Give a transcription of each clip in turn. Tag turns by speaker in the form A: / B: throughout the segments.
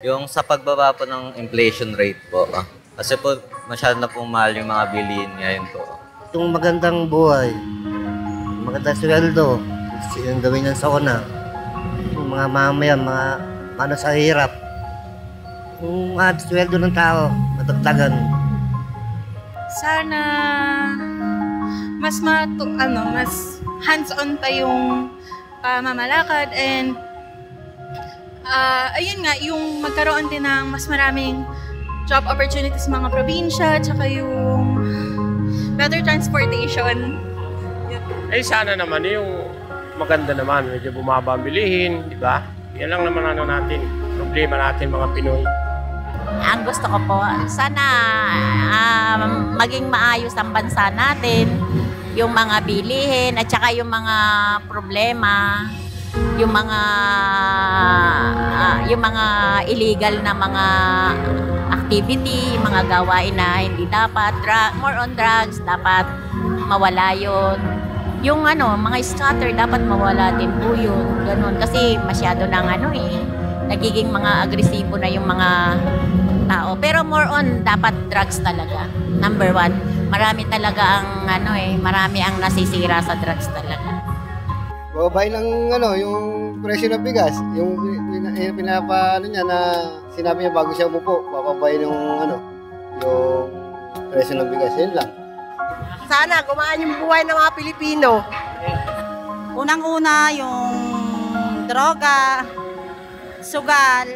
A: Yung sa pagbaba po ng inflation rate po, kasi po masyado na pong mahal yung mga bilihin ngayon po.
B: Yung magandang buhay, magandang sweldo, yung gawin yan sa una. Yung mga mamayan, mga ano sa hirap. Yung sweldo ng tao, matagtagan.
C: Sana mas mas hands-on pa yung pamamalakad and ayun nga, yung magkaroon din ng mas maraming job opportunities sa mga probinsya, tsaka yung better transportation.
D: Ay sana naman yung maganda naman, medyo bumaba ang bilihin, di ba? Yan lang naman natin, problema natin mga Pinoy.
E: Ang gusto ko po, sana maging maayos ang bansa natin, yung mga bilihin at saka yung mga problema, yung mga illegal na mga activity, yung mga gawain na hindi dapat, more on drugs, dapat mawala yun. Yung mga scatter, dapat mawala din po yun. Ganun. Kasi masyado nang nagiging mga agresibo na yung mga tao. Pero more on, dapat drugs talaga. Number one. Marami talaga ang marami ang nasisira sa drugs talaga.
F: Babay ng yung presyo ng bigas, yung pinapa niya na sinabi niya bago siya umupo, babay yung presyo ng bigas, yun lang.
G: Sana gumaan yung buhay ng mga Pilipino. Unang-una yung droga, sugal.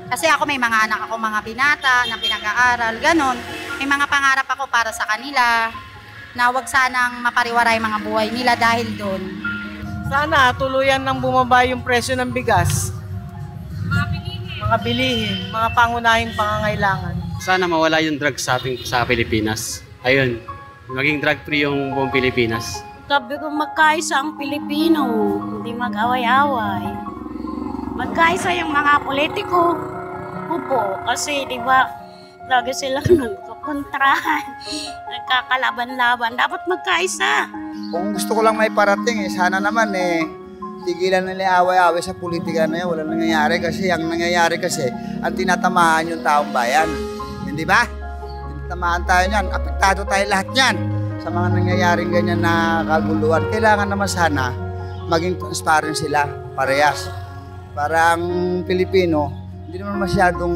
G: Kasi ako may mga anak ako, mga binata na pinag-aaral, ganon. May mga pangarap ako para sa kanila na wag sanang mapariwaray mga buhay nila dahil doon.
H: Sana tuluyan nang bumaba yung presyo ng bigas. Mga bilihin, mga pangunahing pangangailangan.
I: Sana mawala yung drugs sa Pilipinas. Ayun, maging drug-free yung buong Pilipinas.
E: Sabi ko magkaisa ang Pilipino, hindi mag-away-away. Magkaisa yung mga politiko. Opo, kasi di ba lagi sila nagkakontrahan, nagkakalaban-laban. Dapat magkaisa.
J: Kung gusto ko lang may parating, sana naman tigilan nila away-away sa politika na yan. Walang nangyayari kasi, ang nangyayari kasi, ang tinatamaan yung taong bayan. Hindi ba? Tinatamaan tayo niyan, apektado tayo lahat niyan sa mga nangyayaring ganyan na kaguluhan. Kailangan naman sana maging transparent sila, parehas. Para ang Pilipino, hindi naman masyadong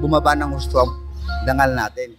J: bumaba ng gusto ang dangal natin.